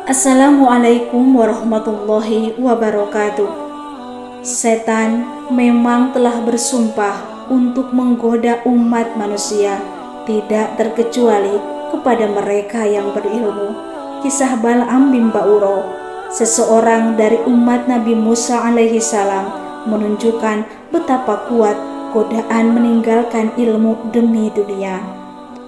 Assalamualaikum warahmatullahi wabarakatuh. Setan memang telah bersumpah untuk menggoda umat manusia, tidak terkecuali kepada mereka yang berilmu. Kisah Bal'am bin Ba'uro, seseorang dari umat Nabi Musa alaihi salam, menunjukkan betapa kuat godaan meninggalkan ilmu demi dunia.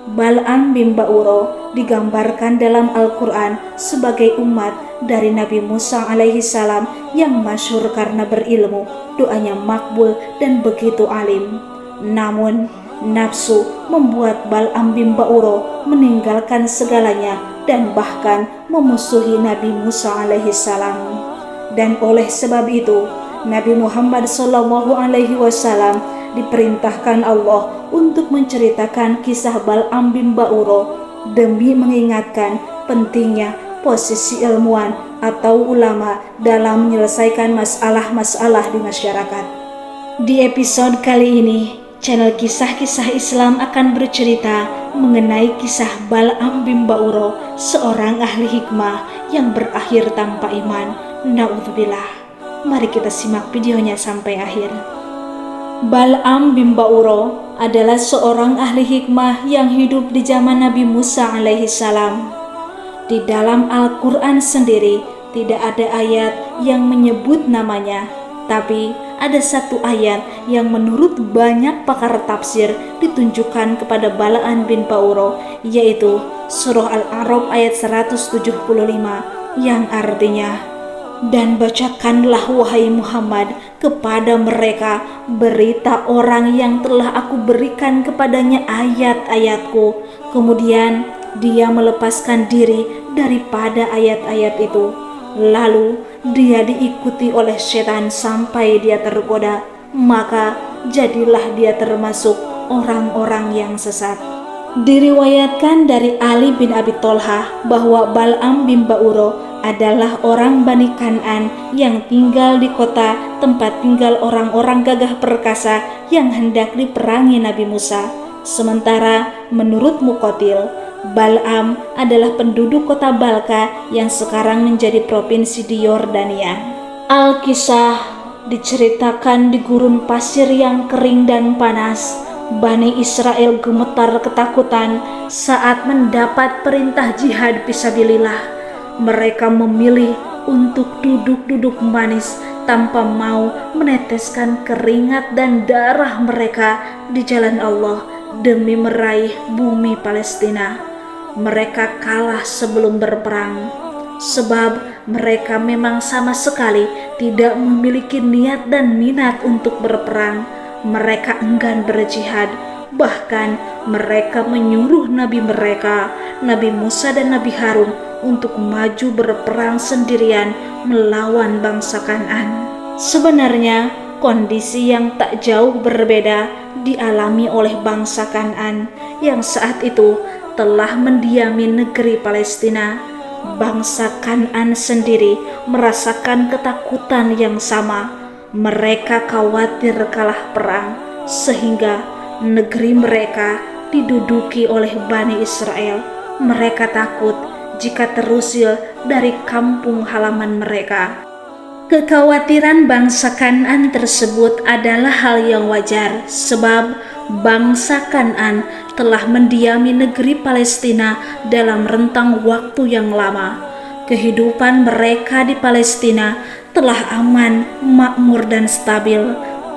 Bal'am bin Ba'uro digambarkan dalam Al-Quran sebagai umat dari Nabi Musa alaihi salam yang masyhur karena berilmu, doanya makbul dan begitu alim. Namun, nafsu membuat Bal'am bin Ba'uro meninggalkan segalanya dan bahkan memusuhi Nabi Musa alaihi salam. Dan oleh sebab itu, Nabi Muhammad SAW diperintahkan Allah untuk menceritakan kisah Bal'am bin Ba'uro demi mengingatkan pentingnya posisi ilmuwan atau ulama dalam menyelesaikan masalah-masalah di masyarakat. Di episode kali ini, channel Kisah-Kisah Islam akan bercerita mengenai kisah Bal'am bin Ba'uro, seorang ahli hikmah yang berakhir tanpa iman. Na'udzubillah. Mari kita simak videonya sampai akhir. Bal'am bin Ba'uro adalah seorang ahli hikmah yang hidup di zaman Nabi Musa alaihi salam. Di dalam Al-Quran sendiri tidak ada ayat yang menyebut namanya, tapi ada satu ayat yang menurut banyak pakar tafsir ditunjukkan kepada Bal'am bin Ba'uro, yaitu Surah Al-A'raf ayat 175 yang artinya, "Dan bacakanlah wahai Muhammad kepada mereka berita orang yang telah aku berikan kepadanya ayat-ayatku, kemudian dia melepaskan diri daripada ayat-ayat itu, lalu dia diikuti oleh setan sampai dia tergoda, maka jadilah dia termasuk orang-orang yang sesat." Diriwayatkan dari Ali bin Abi Thalhah bahwa Bal'am bin Ba'uro adalah orang Bani Kan'an yang tinggal di kota tempat tinggal orang-orang gagah perkasa yang hendak diperangi Nabi Musa. Sementara menurut Muqatil, Bal'am adalah penduduk kota Balka yang sekarang menjadi provinsi di Yordania. Al-Kisah diceritakan di gurun pasir yang kering dan panas. Bani Israel gemetar ketakutan saat mendapat perintah jihad fisabilillah. Mereka memilih untuk duduk-duduk manis tanpa mau meneteskan keringat dan darah mereka di jalan Allah demi meraih bumi Palestina. Mereka kalah sebelum berperang, sebab mereka memang sama sekali tidak memiliki niat dan minat untuk berperang. Mereka enggan berjihad, bahkan mereka menyuruh nabi mereka, Nabi Musa dan Nabi Harun, untuk maju berperang sendirian melawan bangsa Kan'an. Sebenarnya kondisi yang tak jauh berbeda dialami oleh bangsa Kan'an yang saat itu telah mendiami negeri Palestina. Bangsa Kan'an sendiri merasakan ketakutan yang sama. Mereka khawatir kalah perang, sehingga negeri mereka diduduki oleh Bani Israel. Mereka takut jika terusir dari kampung halaman mereka. Kekhawatiran bangsa Kan'an tersebut adalah hal yang wajar, sebab bangsa Kan'an telah mendiami negeri Palestina dalam rentang waktu yang lama. Kehidupan mereka di Palestina telah aman, makmur dan stabil.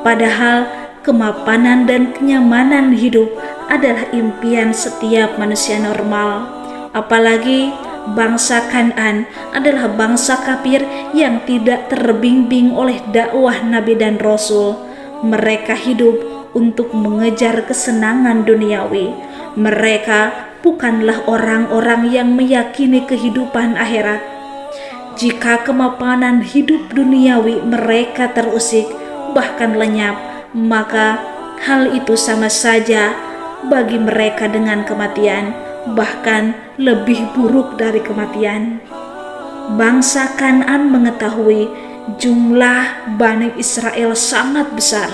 Padahal kemapanan dan kenyamanan hidup adalah impian setiap manusia normal. Apalagi bangsa Kan'an adalah bangsa kafir yang tidak terbimbing oleh dakwah Nabi dan Rasul. Mereka hidup untuk mengejar kesenangan duniawi. Mereka bukanlah orang-orang yang meyakini kehidupan akhirat. Jika kemapanan hidup duniawi mereka terusik, bahkan lenyap, maka hal itu sama saja bagi mereka dengan kematian, bahkan lebih buruk dari kematian. Bangsa Kan'an mengetahui jumlah Bani Israel sangat besar.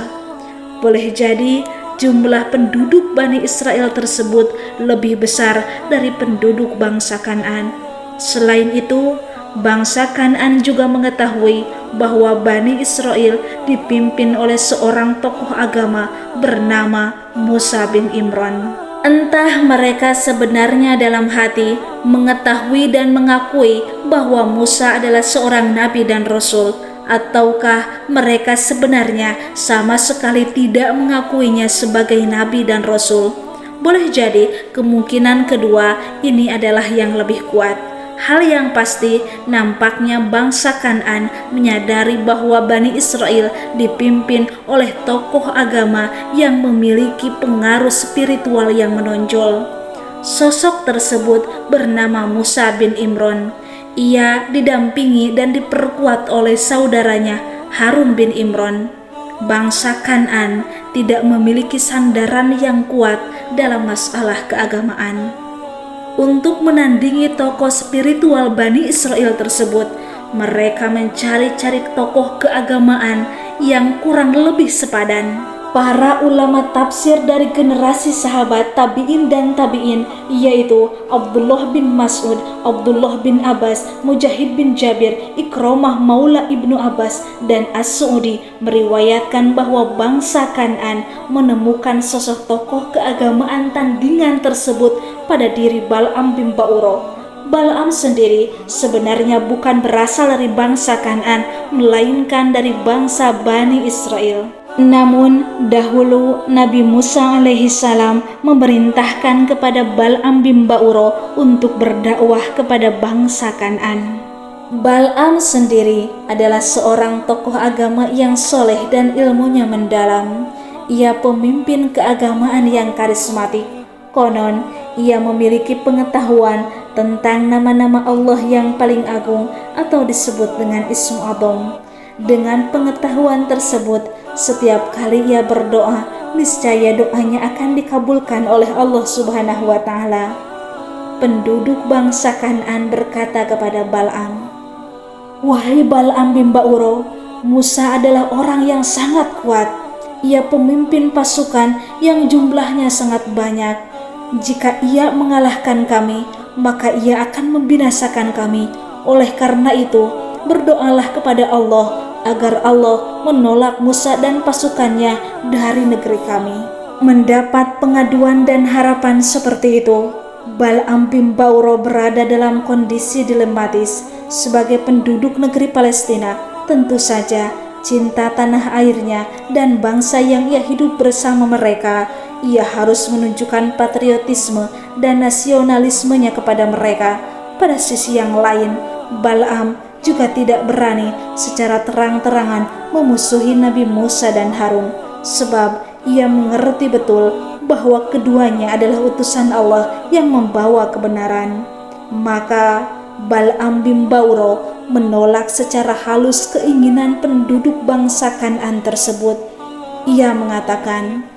Boleh jadi jumlah penduduk Bani Israel tersebut lebih besar dari penduduk bangsa Kan'an. Selain itu, Bangsa Kan'an juga mengetahui bahwa Bani Israel dipimpin oleh seorang tokoh agama bernama Musa bin Imran. Entah mereka sebenarnya dalam hati mengetahui dan mengakui bahwa Musa adalah seorang nabi dan rasul, ataukah mereka sebenarnya sama sekali tidak mengakuinya sebagai nabi dan rasul. Boleh jadi kemungkinan kedua ini adalah yang lebih kuat. Hal yang pasti, nampaknya bangsa Kan'an menyadari bahwa Bani Israel dipimpin oleh tokoh agama yang memiliki pengaruh spiritual yang menonjol. Sosok tersebut bernama Musa bin Imran. Ia didampingi dan diperkuat oleh saudaranya Harun bin Imran. Bangsa Kan'an tidak memiliki sandaran yang kuat dalam masalah keagamaan. Untuk menandingi tokoh spiritual Bani Israel tersebut, mereka mencari-cari tokoh keagamaan yang kurang lebih sepadan. Para ulama tafsir dari generasi sahabat tabi'in dan tabi'in, yaitu Abdullah bin Mas'ud, Abdullah bin Abbas, Mujahid bin Jabir, Ikramah Maula Ibnu Abbas, dan As-Su'udi meriwayatkan bahwa bangsa Kan'an menemukan sosok tokoh keagamaan tandingan tersebut pada diri Bal'am bin Ba'uro. Bal'am sendiri sebenarnya bukan berasal dari bangsa Kan'an, melainkan dari bangsa Bani Israel. Namun dahulu Nabi Musa alaihissalam memerintahkan kepada Bal'am bin Ba'uro untuk berdakwah kepada bangsa Kan'an. Bal'am sendiri adalah seorang tokoh agama yang soleh dan ilmunya mendalam. Ia pemimpin keagamaan yang karismatik. Konon, ia memiliki pengetahuan tentang nama-nama Allah yang paling agung atau disebut dengan Ismu A'dzam. Dengan pengetahuan tersebut, setiap kali ia berdoa, niscaya doanya akan dikabulkan oleh Allah Subhanahu wa Ta'ala. Penduduk bangsa Kan'an berkata kepada Bal'am, "Wahai Bal'am bin Ba'uro, Musa adalah orang yang sangat kuat. Ia pemimpin pasukan yang jumlahnya sangat banyak. Jika ia mengalahkan kami, maka ia akan membinasakan kami. Oleh karena itu, berdoalah kepada Allah agar Allah menolak Musa dan pasukannya dari negeri kami." Mendapat pengaduan dan harapan seperti itu, Bal'am bin Ba'uro berada dalam kondisi dilematis. Sebagai penduduk negeri Palestina, tentu saja cinta tanah airnya dan bangsa yang ia hidup bersama mereka, ia harus menunjukkan patriotisme dan nasionalismenya kepada mereka. Pada sisi yang lain, Bal'am juga tidak berani secara terang-terangan memusuhi Nabi Musa dan Harun, sebab ia mengerti betul bahwa keduanya adalah utusan Allah yang membawa kebenaran. Maka Bal'am bin Ba'uro menolak secara halus keinginan penduduk bangsa Kan'an tersebut. Ia mengatakan,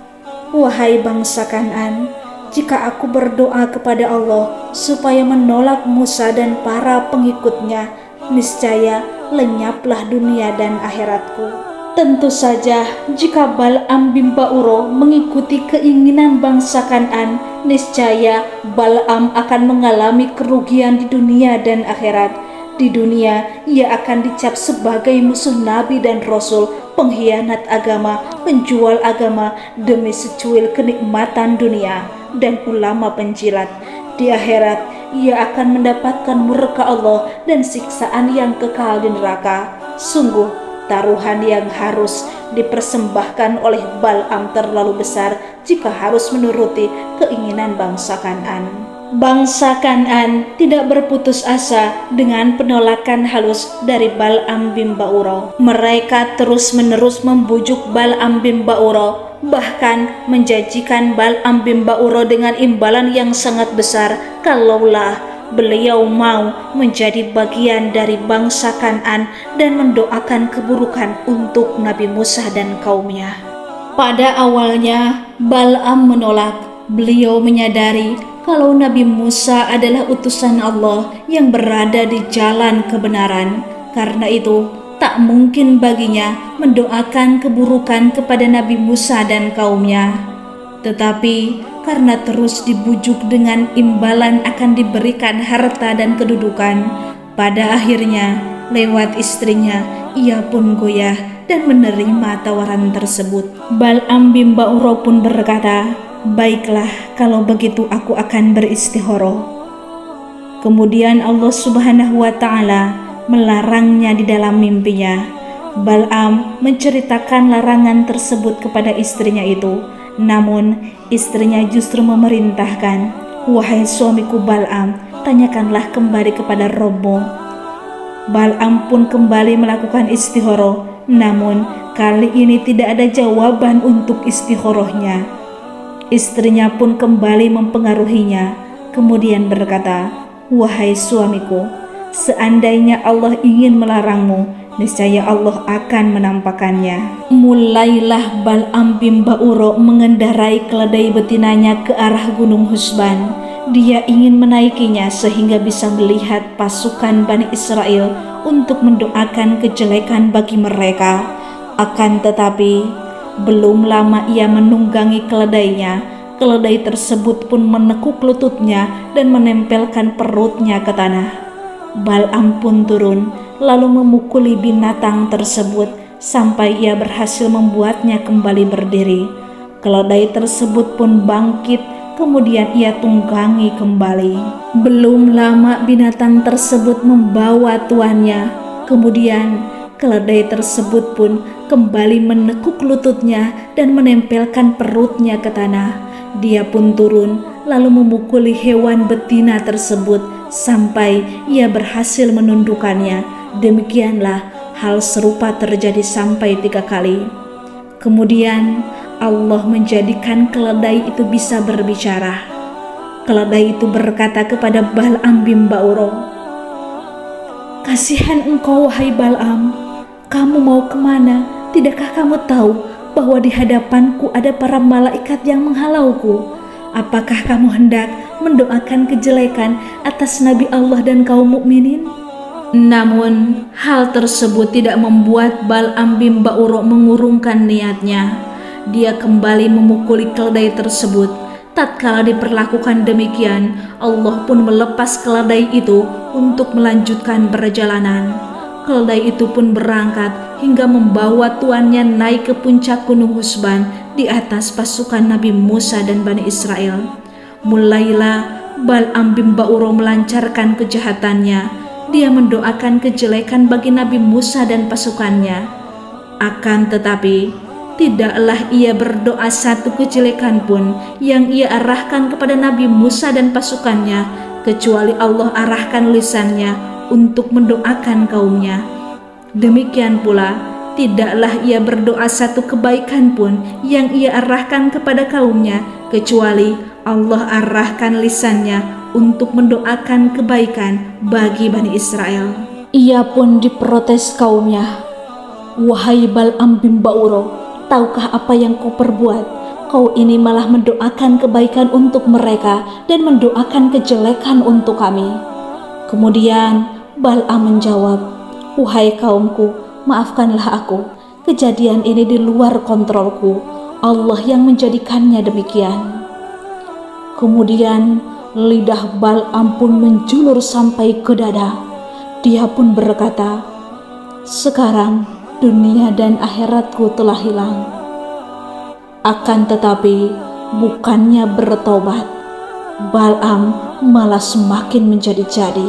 "Wahai bangsa Kan'an, jika aku berdoa kepada Allah supaya menolak Musa dan para pengikutnya, niscaya lenyaplah dunia dan akhiratku." Tentu saja jika Bal'am bin Ba'uro mengikuti keinginan bangsa Kan'an, niscaya Bal'am akan mengalami kerugian di dunia dan akhirat. Di dunia, ia akan dicap sebagai musuh Nabi dan Rasul, pengkhianat agama, penjual agama demi secuil kenikmatan dunia, dan ulama penjilat. Di akhirat, ia akan mendapatkan murka Allah dan siksaan yang kekal di neraka. Sungguh, taruhan yang harus dipersembahkan oleh Bal'am terlalu besar jika harus menuruti keinginan bangsa Kan'an. Bangsa Kan'an tidak berputus asa dengan penolakan halus dari Bal'am bin Ba'uro. Mereka terus-menerus membujuk Bal'am bin Ba'uro, bahkan menjanjikan Bal'am bin Ba'uro dengan imbalan yang sangat besar kalaulah beliau mau menjadi bagian dari bangsa Kan'an dan mendoakan keburukan untuk Nabi Musa dan kaumnya. Pada awalnya, Bal'am menolak. Beliau menyadari kalau Nabi Musa adalah utusan Allah yang berada di jalan kebenaran. Karena itu, tak mungkin baginya mendoakan keburukan kepada Nabi Musa dan kaumnya. Tetapi karena terus dibujuk dengan imbalan akan diberikan harta dan kedudukan, Pada akhirnya, lewat istrinya, ia pun goyah dan menerima tawaran tersebut. Bal'am bin Ba'ura pun berkata, "Baiklah, kalau begitu aku akan beristikharah." Kemudian Allah Subhanahu wa Ta'ala melarangnya di dalam mimpinya. Bal'am menceritakan larangan tersebut kepada istrinya itu, namun istrinya justru memerintahkan, "Wahai suamiku Bal'am, tanyakanlah kembali kepada Rabb-mu." Bal'am pun kembali melakukan istikharah, namun kali ini tidak ada jawaban untuk istikharahnya. Istrinya pun kembali mempengaruhinya, kemudian berkata, "Wahai suamiku, seandainya Allah ingin melarangmu, niscaya Allah akan menampakkannya." Mulailah Bal'am bin Ba'ura mengendarai keledai betinanya ke arah Gunung Husban. Dia ingin menaikinya sehingga bisa melihat pasukan Bani Israel untuk mendoakan kejelekan bagi mereka. Akan tetapi, belum lama ia menunggangi keledainya, keledai tersebut pun menekuk lututnya dan menempelkan perutnya ke tanah. Bal'am pun turun, lalu memukuli binatang tersebut sampai ia berhasil membuatnya kembali berdiri. Keledai tersebut pun bangkit, kemudian ia tunggangi kembali. Belum lama binatang tersebut membawa tuannya. Kemudian keledai tersebut pun kembali menekuk lututnya dan menempelkan perutnya ke tanah. Dia pun turun lalu memukuli hewan betina tersebut sampai ia berhasil menundukkannya. Demikianlah hal serupa terjadi sampai 3 kali. Kemudian Allah menjadikan keledai itu bisa berbicara. Keledai itu berkata kepada Bal'am bin Ba'ura, "Kasihan engkau wahai Bal'am, kamu mau kemana? Tidakkah kamu tahu bahwa di hadapanku ada para malaikat yang menghalauku? Apakah kamu hendak mendoakan kejelekan atas Nabi Allah dan kaum mukminin?" Namun hal tersebut tidak membuat Bal'am bin Ba'ura mengurungkan niatnya. Dia kembali memukuli keledai tersebut. Tatkala diperlakukan demikian, Allah pun melepas keledai itu untuk melanjutkan perjalanan. Keledai itu pun berangkat hingga membawa tuannya naik ke puncak Gunung Husban di atas pasukan Nabi Musa dan Bani Israel. Mulailah Bal'am bin Ba'ura melancarkan kejahatannya. Dia mendoakan kejelekan bagi Nabi Musa dan pasukannya. Akan tetapi, tidaklah ia berdoa satu kejelekan pun yang ia arahkan kepada Nabi Musa dan pasukannya, kecuali Allah arahkan lisannya untuk mendoakan kaumnya. Demikian pula, tidaklah ia berdoa satu kebaikan pun yang ia arahkan kepada kaumnya, kecuali Allah arahkan lisannya untuk mendoakan kebaikan bagi Bani Israel. Ia pun diprotes kaumnya, "Wahai Bal'am bin Ba'ura, tahukah apa yang kau perbuat? Kau ini malah mendoakan kebaikan untuk mereka dan mendoakan kejelekan untuk kami." Kemudian Bal'am menjawab, "Wahai kaumku, maafkanlah aku. Kejadian ini di luar kontrolku. Allah yang menjadikannya demikian." Kemudian lidah Bal'am pun menjulur sampai ke dada. Dia pun berkata, "Sekarang dunia dan akhiratku telah hilang." Akan tetapi, bukannya bertobat, Bal'am malah semakin menjadi-jadi.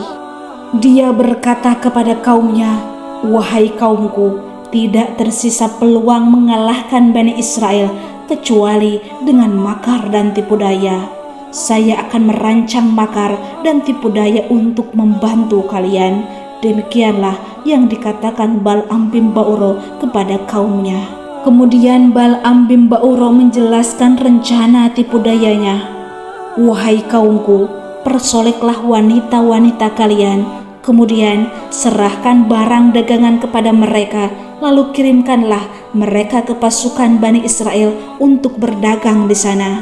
Dia berkata kepada kaumnya, "Wahai kaumku, tidak tersisa peluang mengalahkan Bani Israel kecuali dengan makar dan tipu daya. Saya akan merancang makar dan tipu daya untuk membantu kalian." Demikianlah yang dikatakan Bal'am bin Ba'ura kepada kaumnya. Kemudian Bal'am bin Ba'ura menjelaskan rencana tipu dayanya. "Wahai kaumku, persoleklah wanita-wanita kalian, kemudian serahkan barang dagangan kepada mereka, lalu kirimkanlah mereka ke pasukan Bani Israel untuk berdagang di sana.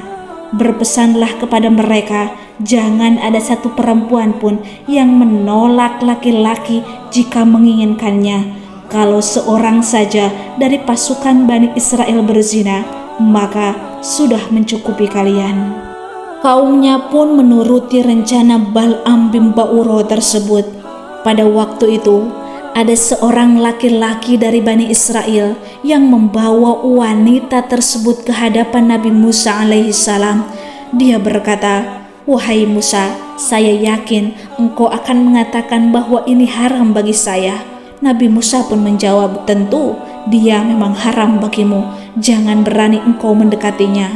Berpesanlah kepada mereka, jangan ada satu perempuan pun yang menolak laki-laki jika menginginkannya. Kalau seorang saja dari pasukan Bani Israel berzina, maka sudah mencukupi kalian." Kaumnya pun menuruti rencana Bal'am bin Ba'ura tersebut. Pada waktu itu, ada seorang laki-laki dari Bani Israel yang membawa wanita tersebut ke hadapan Nabi Musa alaihissalam. Dia berkata, "Wahai Musa, saya yakin engkau akan mengatakan bahwa ini haram bagi saya." Nabi Musa pun menjawab, "Tentu, dia memang haram bagimu. Jangan berani engkau mendekatinya."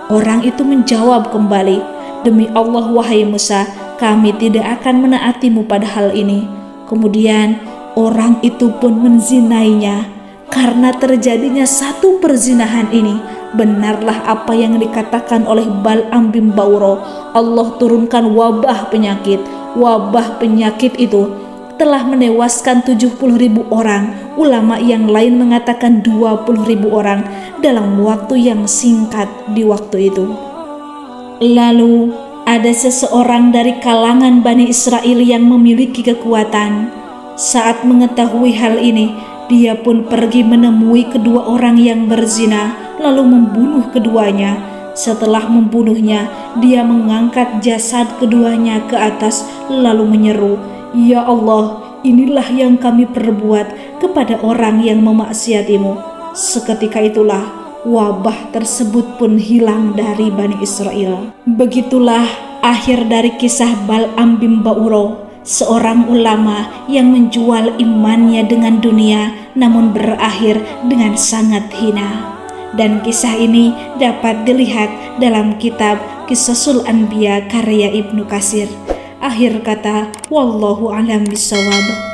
Orang itu menjawab kembali, "Demi Allah, wahai Musa, kami tidak akan menaatimu pada hal ini." Kemudian orang itu pun menzinainya. Karena terjadinya satu perzinahan ini, benarlah apa yang dikatakan oleh Bal'am bin Ba'urah. Allah turunkan wabah penyakit. Wabah penyakit itu telah menewaskan 70.000 orang. Ulama yang lain mengatakan 20.000 orang dalam waktu yang singkat di waktu itu. Lalu ada seseorang dari kalangan Bani Israel yang memiliki kekuatan. Saat mengetahui hal ini, dia pun pergi menemui kedua orang yang berzina, lalu membunuh keduanya. Setelah membunuhnya, dia mengangkat jasad keduanya ke atas, lalu menyeru, "Ya Allah, inilah yang kami perbuat kepada orang yang memaksiatimu." Seketika itulah wabah tersebut pun hilang dari Bani Israel. Begitulah akhir dari kisah Bal'am bin Ba'urah, seorang ulama yang menjual imannya dengan dunia namun berakhir dengan sangat hina. Dan kisah ini dapat dilihat dalam kitab Qisasul Anbiya karya Ibnu Katsir. Akhir kata, wallahu a'lam bishawab.